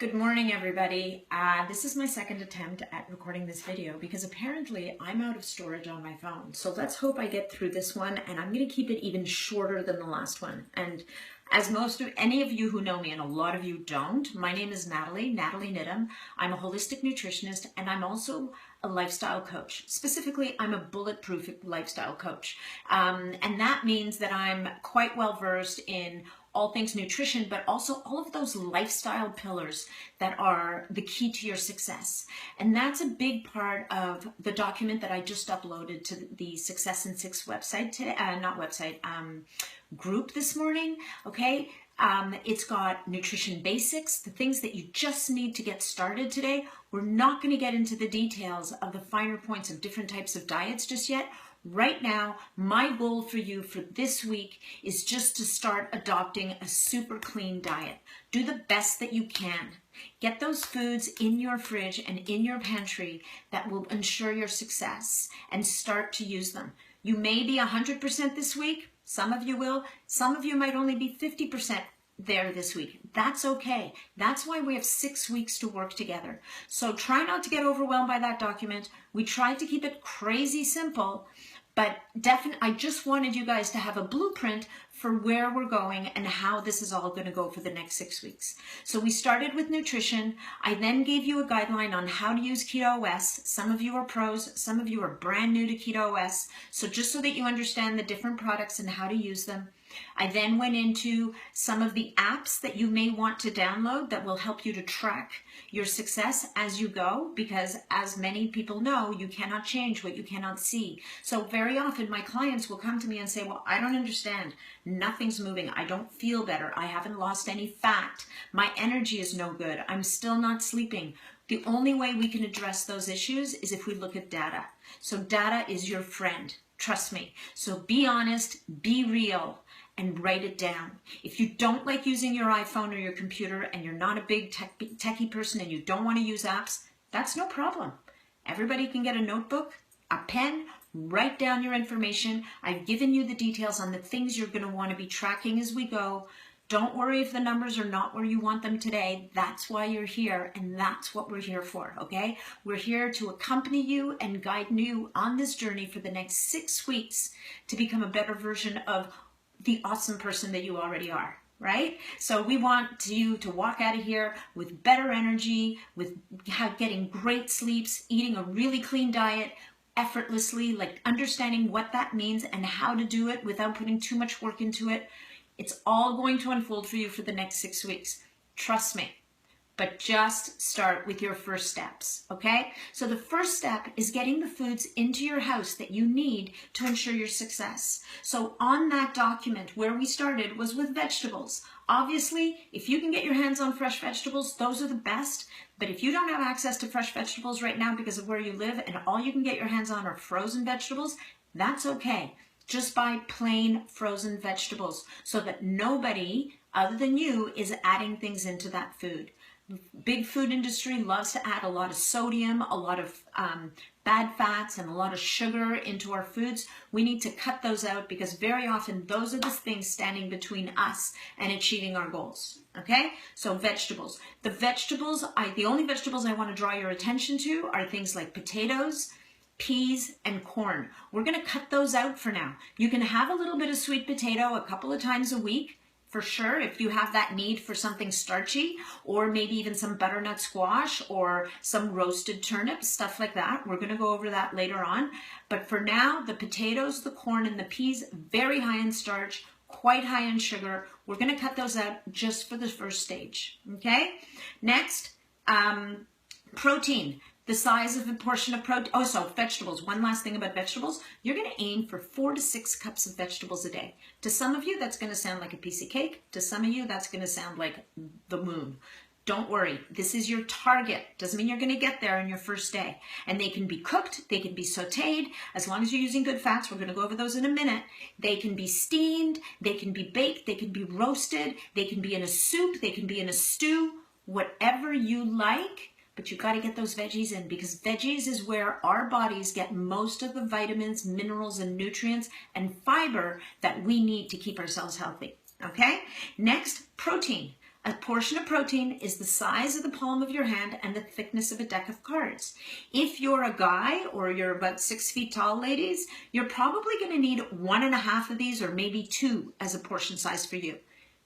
Good morning, everybody. This is my second attempt at recording this video because apparently I'm out of storage on my phone. So let's hope I get through this one, and I'm going to keep it even shorter than the last one. And as any of you who know me, and a lot of you don't, my name is Natalie Nidham. I'm a holistic nutritionist, and I'm also a lifestyle coach. Specifically, I'm a bulletproof lifestyle coach. And that means that I'm quite well versed in all things nutrition, but also all of those lifestyle pillars that are the key to your success. And that's a big part of the document that I just uploaded to the Success in 6 website today, group this morning, okay? It's got nutrition basics, the things that you just need to get started today. We're not gonna get into the details of the finer points of different types of diets just yet. Right now, my goal for you for this week is just to start adopting a super clean diet. Do the best that you can. Get those foods in your fridge and in your pantry that will ensure your success, and start to use them. You may be 100% this week. Some of you will. Some of you might only be 50% there this week. That's okay. That's why we have 6 weeks to work together. So try not to get overwhelmed by that document. We tried to keep it crazy simple, but I just wanted you guys to have a blueprint for where we're going and how this is all going to go for the next 6 weeks. So we started with nutrition. I then gave you a guideline on how to use Keto OS. Some of you are pros, some of you are brand new to Keto OS. So just so that you understand the different products and how to use them. I then went into some of the apps that you may want to download that will help you to track your success as you go, because as many people know, you cannot change what you cannot see. So very often my clients will come to me and say, well, I don't understand. Nothing's moving. I don't feel better. I haven't lost any fat. My energy is no good. I'm still not sleeping. The only way we can address those issues is if we look at data. So data is your friend. Trust me. So be honest, be real, and write it down. If you don't like using your iPhone or your computer and you're not a big techie person and you don't want to use apps, that's no problem. Everybody can get a notebook, a pen, write down your information. I've given you the details on the things you're going to want to be tracking as we go. Don't worry if the numbers are not where you want them today. That's why you're here, and that's what we're here for, okay? We're here to accompany you and guide you on this journey for the next 6 weeks to become a better version of the awesome person that you already are, right? So we want you to walk out of here with better energy, with getting great sleeps, eating a really clean diet, effortlessly, like understanding what that means and how to do it without putting too much work into it. It's all going to unfold for you for the next 6 weeks. Trust me. But just start with your first steps, okay? So the first step is getting the foods into your house that you need to ensure your success. So on that document, where we started was with vegetables. Obviously, if you can get your hands on fresh vegetables, those are the best. But if you don't have access to fresh vegetables right now because of where you live and all you can get your hands on are frozen vegetables, that's okay. Just buy plain frozen vegetables so that nobody other than you is adding things into that food. Big food industry loves to add a lot of sodium, a lot of bad fats, and a lot of sugar into our foods. We need to cut those out because very often those are the things standing between us and achieving our goals. Okay? So vegetables. The only vegetables I want to draw your attention to are things like potatoes, peas, and corn. We're going to cut those out for now. You can have a little bit of sweet potato a couple of times a week. For sure, if you have that need for something starchy, or maybe even some butternut squash or some roasted turnips, stuff like that. We're going to go over that later on. But for now, the potatoes, the corn, and the peas, very high in starch, quite high in sugar. We're going to cut those out just for the first stage. Okay? Next, protein. The size of a portion of protein. Oh, so vegetables. One last thing about vegetables. You're going to aim for 4 to 6 cups of vegetables a day. To some of you, that's going to sound like a piece of cake. To some of you, that's going to sound like the moon. Don't worry. This is your target. Doesn't mean you're going to get there on your first day. And they can be cooked. They can be sauteed. As long as you're using good fats, we're going to go over those in a minute. They can be steamed. They can be baked. They can be roasted. They can be in a soup. They can be in a stew. Whatever you like. But you got to get those veggies in, because veggies is where our bodies get most of the vitamins, minerals, and nutrients and fiber that we need to keep ourselves healthy. Okay? Next, protein. A portion of protein is the size of the palm of your hand and the thickness of a deck of cards. If you're a guy or you're about 6 feet tall, ladies, you're probably going to need 1.5 of these or maybe 2 as a portion size for you.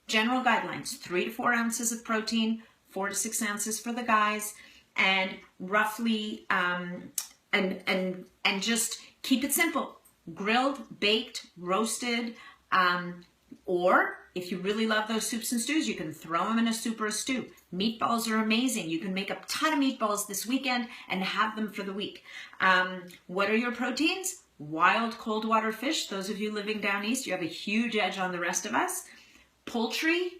General guidelines, 3 to 4 ounces of protein, 4 to 6 ounces for the guys, and roughly, and just keep it simple. Grilled, baked, roasted, or if you really love those soups and stews, you can throw them in a soup or a stew. Meatballs are amazing. You can make a ton of meatballs this weekend and have them for the week. What are your proteins? Wild cold water fish. Those of you living down east, you have a huge edge on the rest of us. Poultry,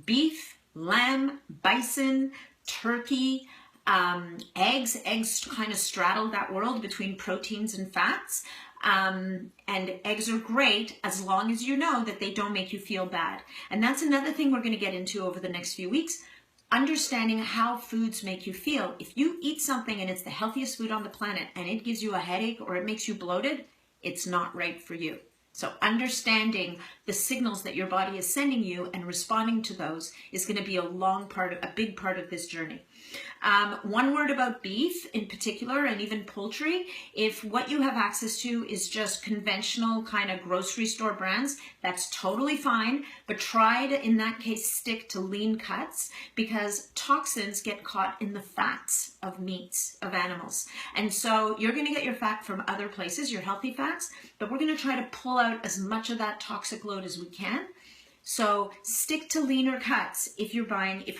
beef, lamb, bison, turkey, eggs. Eggs kind of straddle that world between proteins and fats. And eggs are great as long as you know that they don't make you feel bad. And that's another thing we're going to get into over the next few weeks, understanding how foods make you feel. If you eat something and it's the healthiest food on the planet and it gives you a headache or it makes you bloated, it's not right for you. So understanding the signals that your body is sending you and responding to those is going to be a big part of this journey. One word about beef in particular, and even poultry. If what you have access to is just conventional kind of grocery store brands, that's totally fine. But try to, in that case, stick to lean cuts, because toxins get caught in the fats of meats, of animals. And so you're going to get your fat from other places, your healthy fats, but we're going to try to pull out as much of that toxic load as we can. So stick to leaner cuts if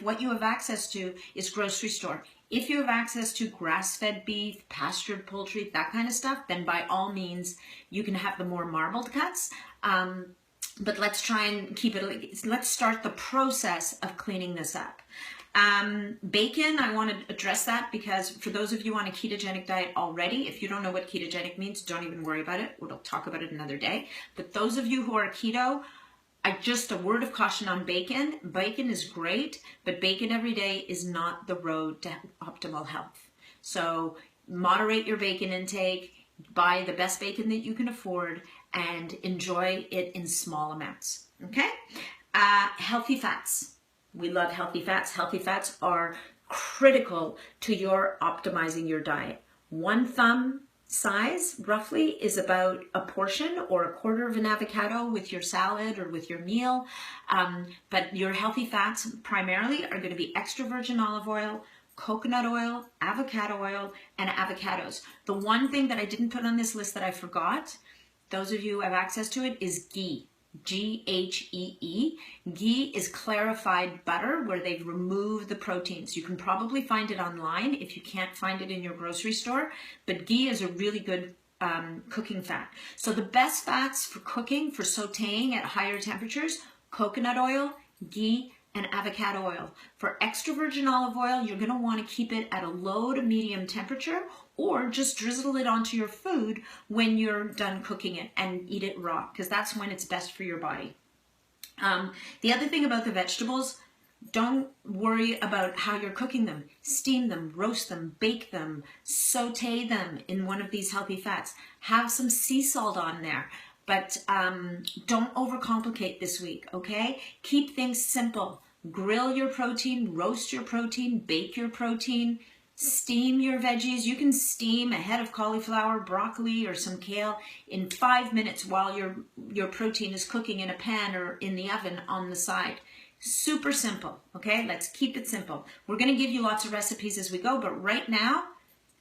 what you have access to is grocery store. If you have access to grass-fed beef, pastured poultry, that kind of stuff, then by all means, you can have the more marbled cuts. But let's try and let's start the process of cleaning this up. Bacon, I want to address that because for those of you on a ketogenic diet already, if you don't know what ketogenic means, don't even worry about it. We'll talk about it another day. But those of you who are keto, just a word of caution on bacon. Bacon is great, but bacon every day is not the road to optimal health. So moderate your bacon intake, buy the best bacon that you can afford, and enjoy it in small amounts, okay? Healthy fats. We love healthy fats. Healthy fats are critical to your optimizing your diet. 1 thumb size roughly is about a portion or a quarter of an avocado with your salad or with your meal. But your healthy fats primarily are going to be extra virgin olive oil, coconut oil, avocado oil, and avocados. The one thing that I didn't put on this list that I forgot, those of you who have access to it, is ghee. G-H-E-E. Ghee is clarified butter where they've removed the proteins. You can probably find it online if you can't find it in your grocery store, but ghee is a really good cooking fat. So the best fats for cooking, for sauteing at higher temperatures, coconut oil, ghee, and avocado oil. For extra virgin olive oil, you're going to want to keep it at a low to medium temperature, or just drizzle it onto your food when you're done cooking it and eat it raw, because that's when it's best for your body. The other thing about the vegetables, don't worry about how you're cooking them. Steam them, roast them, bake them, saute them in one of these healthy fats. Have some sea salt on there. But don't overcomplicate this week, okay? Keep things simple. Grill your protein, roast your protein, bake your protein, steam your veggies. You can steam a head of cauliflower, broccoli, or some kale in 5 minutes while your protein is cooking in a pan or in the oven on the side. Super simple, okay? Let's keep it simple. We're going to give you lots of recipes as we go, but right now,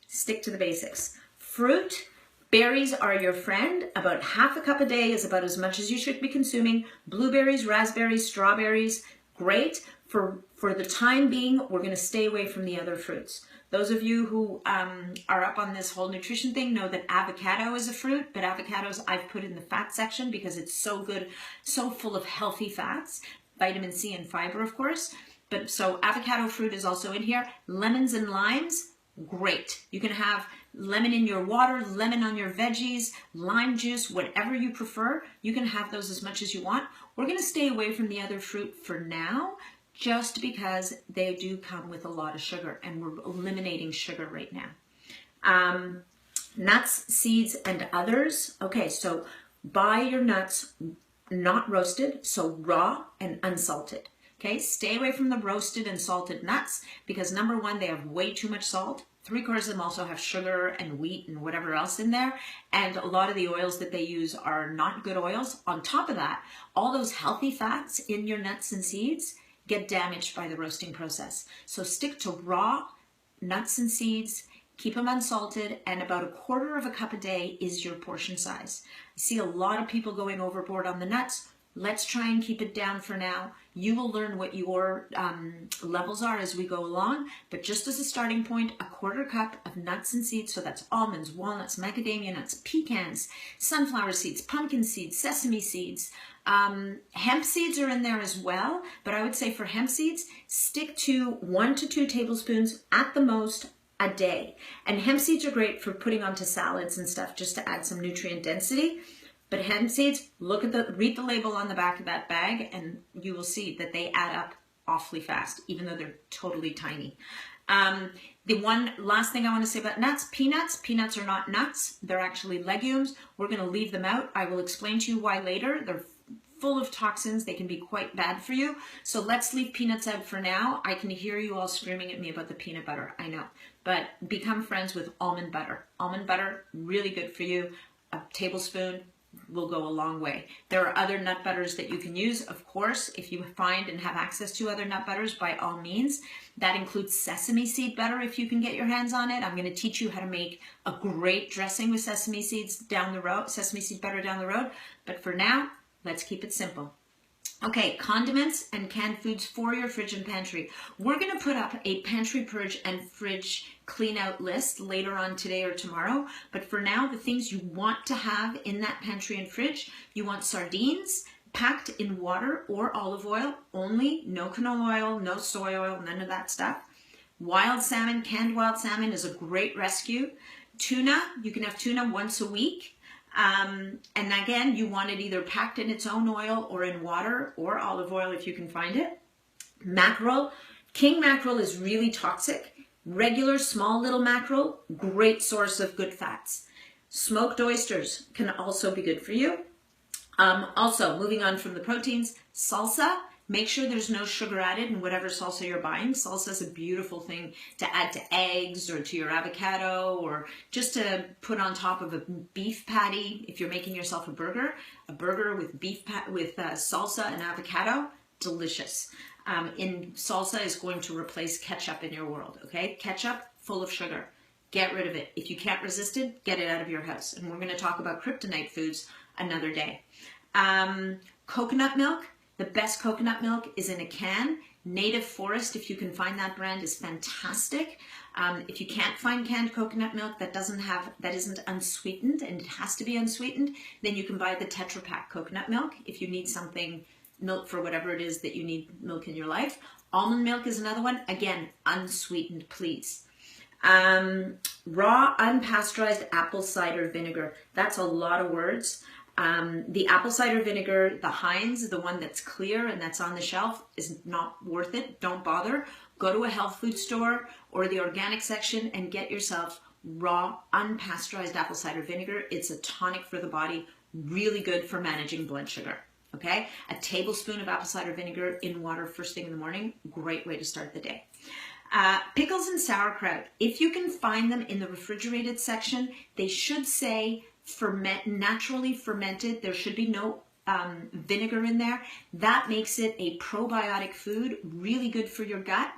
stick to the basics. Fruit. Berries are your friend. About half a cup a day is about as much as you should be consuming. Blueberries, raspberries, strawberries, great. For the time being, we're going to stay away from the other fruits. Those of you who are up on this whole nutrition thing know that avocado is a fruit, but avocados I've put in the fat section because it's so good, so full of healthy fats, vitamin C and fiber, of course. But so avocado fruit is also in here. Lemons and limes, great. You can have lemon in your water, lemon on your veggies, lime juice, whatever you prefer. You can have those as much as you want. We're going to stay away from the other fruit for now, just because they do come with a lot of sugar, and we're eliminating sugar right now. Nuts, seeds, and others. Okay, so buy your nuts not roasted, so raw and unsalted. Okay, stay away from the roasted and salted nuts because number one, they have way too much salt. 3/4 of them also have sugar and wheat and whatever else in there. And a lot of the oils that they use are not good oils. On top of that, all those healthy fats in your nuts and seeds get damaged by the roasting process. So stick to raw nuts and seeds, keep them unsalted, and about 1/4 cup a day is your portion size. I see a lot of people going overboard on the nuts. Let's try and keep it down for now. You will learn what your levels are as we go along, but just as a starting point, 1/4 cup of nuts and seeds, so that's almonds, walnuts, macadamia nuts, pecans, sunflower seeds, pumpkin seeds, sesame seeds. Hemp seeds are in there as well, but I would say for hemp seeds, stick to 1 to 2 tablespoons at the most a day. And hemp seeds are great for putting onto salads and stuff just to add some nutrient density. But hemp seeds, read the label on the back of that bag and you will see that they add up awfully fast, even though they're totally tiny. The one last thing I want to say about nuts, peanuts are not nuts. They're actually legumes. We're going to leave them out. I will explain to you why later. They're full of toxins. They can be quite bad for you. So let's leave peanuts out for now. I can hear you all screaming at me about the peanut butter. I know. But become friends with almond butter. Almond butter, really good for you. A tablespoon will go a long way. There are other nut butters that you can use, of course, if you find and have access to other nut butters, by all means. That includes sesame seed butter if you can get your hands on it. I'm going to teach you how to make a great dressing with sesame seeds down the road, sesame seed butter down the road. But for now, let's keep it simple. Okay, condiments and canned foods for your fridge and pantry. We're going to put up a pantry purge and fridge clean out list later on today or tomorrow. But for now, the things you want to have in that pantry and fridge, you want sardines packed in water or olive oil only, no canola oil, no soy oil, none of that stuff. Wild salmon, canned wild salmon is a great rescue. Tuna, you can have tuna once a week. And again, you want it either packed in its own oil or in water or olive oil if you can find it. Mackerel, king mackerel is really toxic. Regular small little mackerel, great source of good fats. Smoked oysters can also be good for you. Also, moving on from the proteins, salsa. Make sure there's no sugar added in whatever salsa you're buying. Salsa is a beautiful thing to add to eggs or to your avocado or just to put on top of a beef patty. If you're making yourself a burger with salsa and avocado, delicious. In salsa is going to replace ketchup in your world, okay? Ketchup, full of sugar. Get rid of it. If you can't resist it, get it out of your house. And we're going to talk about kryptonite foods another day. Coconut milk. The best coconut milk is in a can. Native Forest, if you can find that brand, is fantastic. If you can't find canned coconut milk that isn't unsweetened and it has to be unsweetened, then you can buy the Tetra Pak coconut milk if you need milk for whatever it is that you need milk in your life. Almond milk is another one. Again, unsweetened, please. Raw unpasteurized apple cider vinegar. That's a lot of words. The apple cider vinegar, the Heinz, the one that's clear and that's on the shelf, is not worth it. Don't bother. Go to a health food store or the organic section and get yourself raw, unpasteurized apple cider vinegar. It's a tonic for the body, really good for managing blood sugar. Okay? A tablespoon of apple cider vinegar in water first thing in the morning, great way to start the day. Pickles and sauerkraut. If you can find them in the refrigerated section, they should say naturally fermented. There should be no vinegar in there. That makes it a probiotic food, really good for your gut.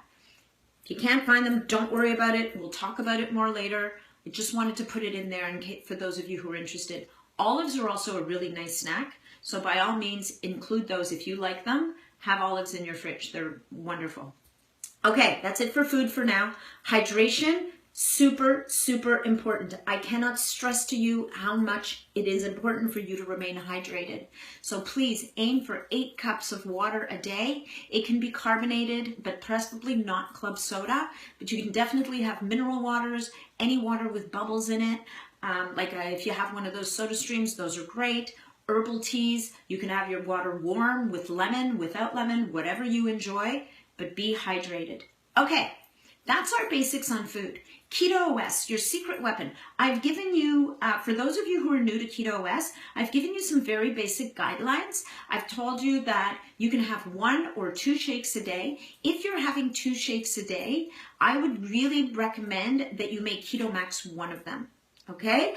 If you can't find them, don't worry about it. We'll talk about it more later. I just wanted to put it in there for those of you who are interested. Olives are also a really nice snack. So by all means, include those if you like them. Have olives in your fridge. They're wonderful. Okay, that's it for food for now. Hydration. Super, super important. I cannot stress to you how much it is important for you to remain hydrated. So please aim for 8 cups of water a day. It can be carbonated, but preferably not club soda. But you can definitely have mineral waters, any water with bubbles in it. If you have one of those soda streams, those are great. Herbal teas, you can have your water warm with lemon, without lemon, whatever you enjoy, but be hydrated. Okay. That's our basics on food. Keto OS, your secret weapon. I've given you, for those of you who are new to Keto OS, I've given you some very basic guidelines. I've told you that you can have 1 or 2 shakes a day. If you're having 2 shakes a day, I would really recommend that you make Keto Max one of them. Okay,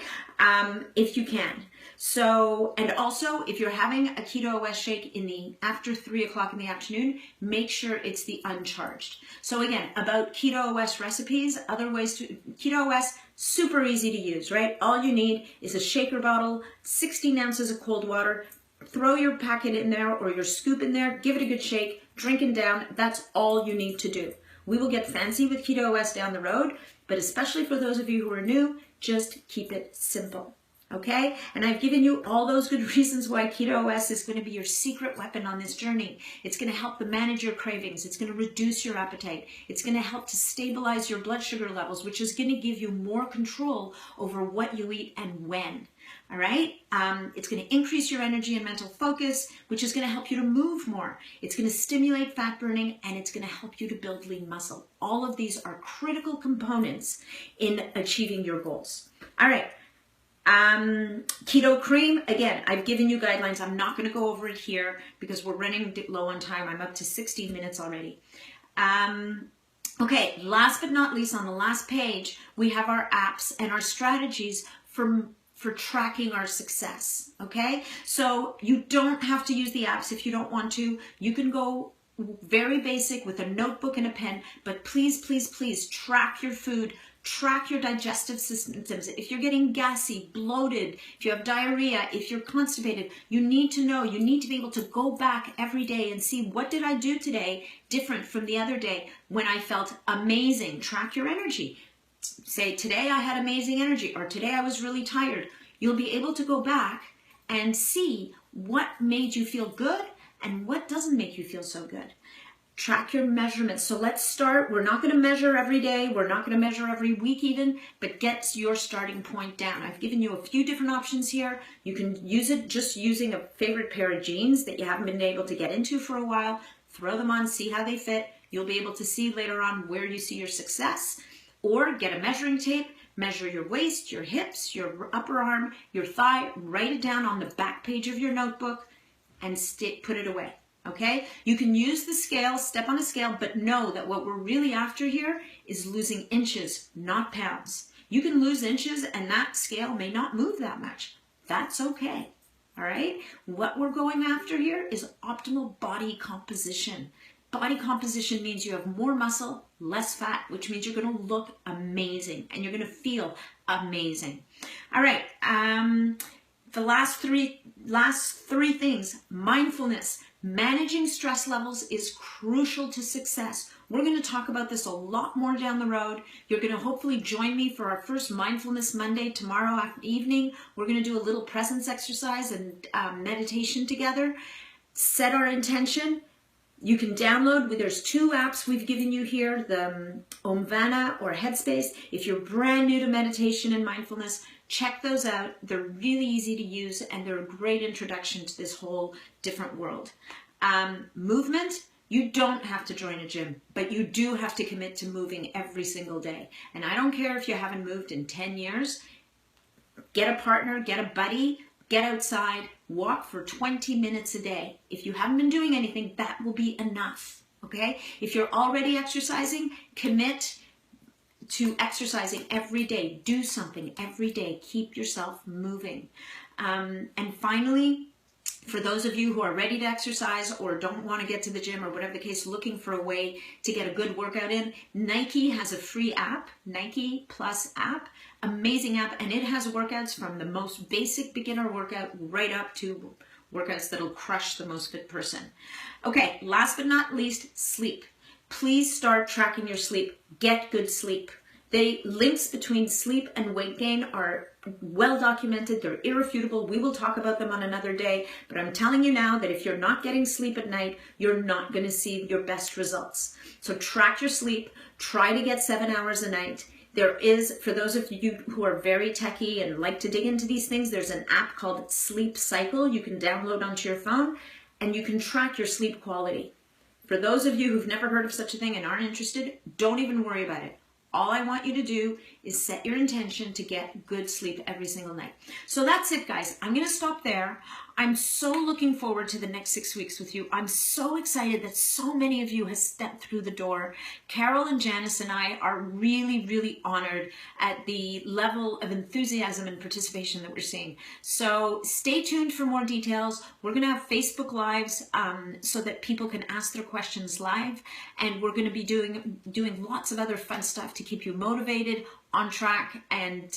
if you can. So, and also if you're having a Keto OS shake in the after 3 o'clock in the afternoon, make sure it's the uncharged. So again, about Keto OS recipes, other ways to, Keto OS, super easy to use, right? All you need is a shaker bottle, 16 ounces of cold water, throw your packet in there or your scoop in there, give it a good shake, drink it down. That's all you need to do. We will get fancy with Keto OS down the road, but especially for those of you who are new, just keep it simple, okay? And I've given you all those good reasons why Keto OS is going to be your secret weapon on this journey. It's going to help to manage your cravings. It's going to reduce your appetite. It's going to help to stabilize your blood sugar levels, which is going to give you more control over what you eat and when. All right, it's going to increase your energy and mental focus, which is going to help you to move more. It's going to stimulate fat burning, and it's going to help you to build lean muscle. All of these are critical components in achieving your goals. All right, keto cream, again, I've given you guidelines. I'm not going to go over it here because we're running low on time. I'm up to 16 minutes already. Okay, last but not least, on the last page, we have our apps and our strategies for tracking our success, okay? So you don't have to use the apps if you don't want to. You can go very basic with a notebook and a pen, but please, please, please track your food, track your digestive systems. If you're getting gassy, bloated, if you have diarrhea, if you're constipated, you need to know, you need to be able to go back every day and see, what did I do today different from the other day when I felt amazing? Track your energy. Say, today I had amazing energy, or today I was really tired. You'll be able to go back and see what made you feel good and what doesn't make you feel so good. Track your measurements. So let's start. We're not going to measure every day. We're not going to measure every week even, but get your starting point down. I've given you a few different options here. You can use it just using a favorite pair of jeans that you haven't been able to get into for a while. Throw them on, see how they fit. You'll be able to see later on where you see your success. Or get a measuring tape, measure your waist, your hips, your upper arm, your thigh, write it down on the back page of your notebook and put it away, okay? You can use the scale, step on a scale, but know that what we're really after here is losing inches, not pounds. You can lose inches and that scale may not move that much. That's okay, all right? What we're going after here is optimal body composition. Body composition means you have more muscle, less fat, which means you're going to look amazing and you're going to feel amazing. All right, the last three things. Mindfulness. Managing stress levels is crucial to success. We're going to talk about this a lot more down the road. You're going to hopefully join me for our first Mindfulness Monday tomorrow evening. We're going to do a little presence exercise and meditation together. Set our intention. You can download, there's 2 apps we've given you here, the Omvana or Headspace. If you're brand new to meditation and mindfulness, check those out. They're really easy to use and they're a great introduction to this whole different world. Movement, you don't have to join a gym, but you do have to commit to moving every single day. And I don't care if you haven't moved in 10 years, get a partner, get a buddy, get outside, walk for 20 minutes a day. If you haven't been doing anything, that will be enough, okay? If you're already exercising, commit to exercising every day. Do something every day. Keep yourself moving. And finally, for those of you who are ready to exercise or don't want to get to the gym or whatever the case, looking for a way to get a good workout in, Nike has a free app, Nike Plus app. Amazing app, and it has workouts from the most basic beginner workout right up to workouts that'll crush the most fit person. Okay, last but not least, sleep. Please start tracking your sleep. Get good sleep. The links between sleep and weight gain are well documented. They're irrefutable. We will talk about them on another day, but I'm telling you now that if you're not getting sleep at night, you're not going to see your best results. So track your sleep. Try to get 7 hours a night. There is, for those of you who are very techie and like to dig into these things, there's an app called Sleep Cycle you can download onto your phone, and you can track your sleep quality. For those of you who've never heard of such a thing and aren't interested, don't even worry about it. All I want you to do is set your intention to get good sleep every single night. So that's it, guys. I'm going to stop there. I'm so looking forward to the next 6 weeks with you. I'm so excited that so many of you have stepped through the door. Carol and Janice and I are really, really honored at the level of enthusiasm and participation that we're seeing. So stay tuned for more details. We're going to have Facebook Lives so that people can ask their questions live. And we're going to be doing lots of other fun stuff to keep you motivated, on track, and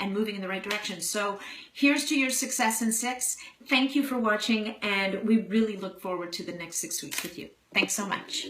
moving in the right direction. So here's to your success in 6. Thank you for watching, and we really look forward to the next 6 weeks with you. Thanks so much.